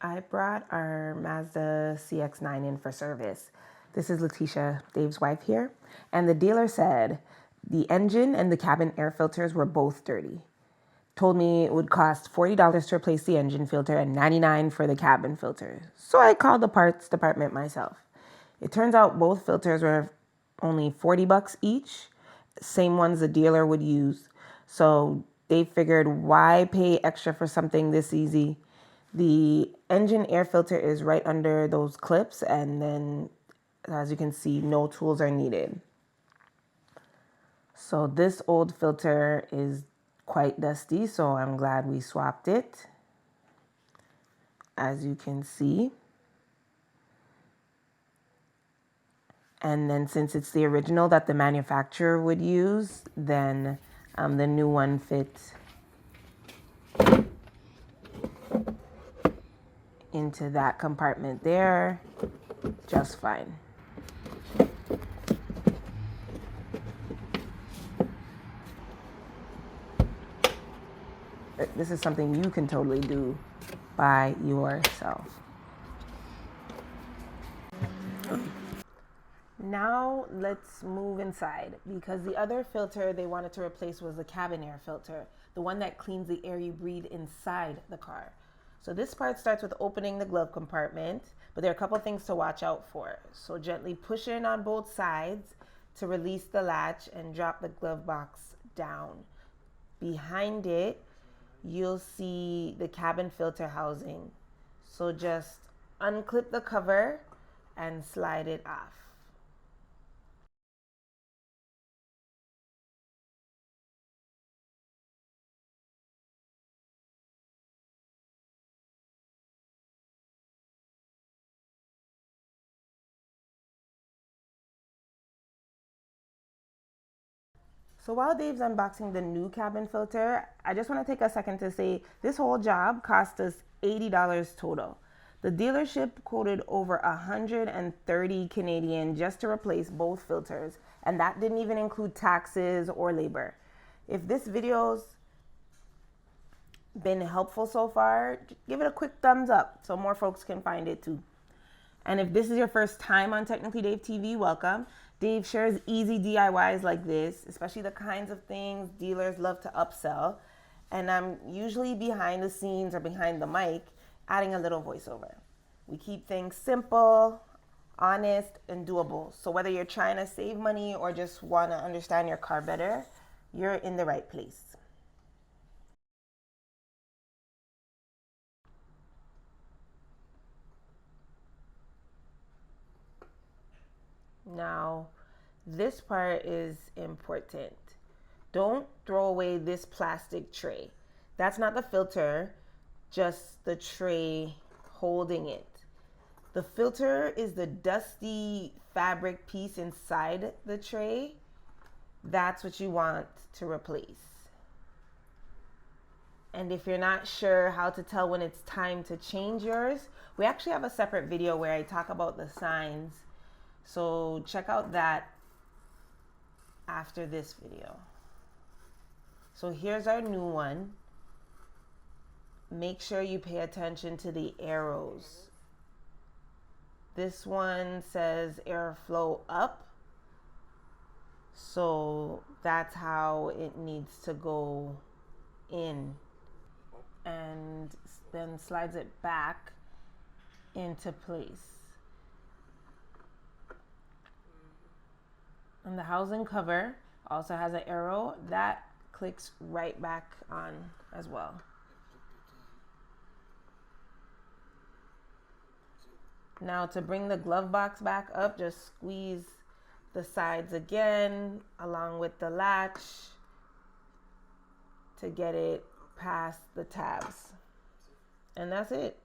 I brought our Mazda CX-9 in for service. This is Letitia, Dave's wife here, and the dealer said the engine and the cabin air filters were both dirty. Told me it would cost $40 to replace the engine filter and $99 for the cabin filter. So I called the parts department myself. It turns out both filters were only $40 each, same ones the dealer would use. So they figured, why pay extra for something this easy? The engine air filter is right under those clips, and then as you can see, no tools are needed. So this old filter is quite dusty, so I'm glad we swapped it, as you can see. And then since it's the original that the manufacturer would use, then the new one fits into that compartment there just fine. This is something you can totally do by yourself. Now let's move inside, because the other filter they wanted to replace was the cabin air filter, the one that cleans the air you breathe inside the car. So this part starts with opening the glove compartment, but there are a couple things to watch out for. So gently push in on both sides to release the latch and drop the glove box down. Behind it, you'll see the cabin filter housing. So just unclip the cover and slide it off. So while Dave's unboxing the new cabin filter, I just want to take a second to say this whole job cost us $80 total. The dealership quoted over 130 Canadian just to replace both filters, and that didn't even include taxes or labor. If this video's been helpful so far, give it a quick thumbs up so more folks can find it too. And if this is your first time on Technically Dave TV, welcome. Dave shares easy DIYs like this, especially the kinds of things dealers love to upsell. And I'm usually behind the scenes or behind the mic, adding a little voiceover. We keep things simple, honest, and doable. So whether you're trying to save money or just want to understand your car better, you're in the right place. Now, this part is important. Don't throw away this plastic tray. That's not the filter, just the tray holding it. The filter is the dusty fabric piece inside the tray. That's what you want to replace. And if you're not sure how to tell when it's time to change yours, we actually have a separate video where I talk about the signs. So check out that after this video. So here's our new one. Make sure you pay attention to the arrows. This one says airflow up. So that's how it needs to go in. And then slides it back into place. And the housing cover also has an arrow that clicks right back on as well. Now to bring the glove box back up, just squeeze the sides again along with the latch to get it past the tabs. And that's it.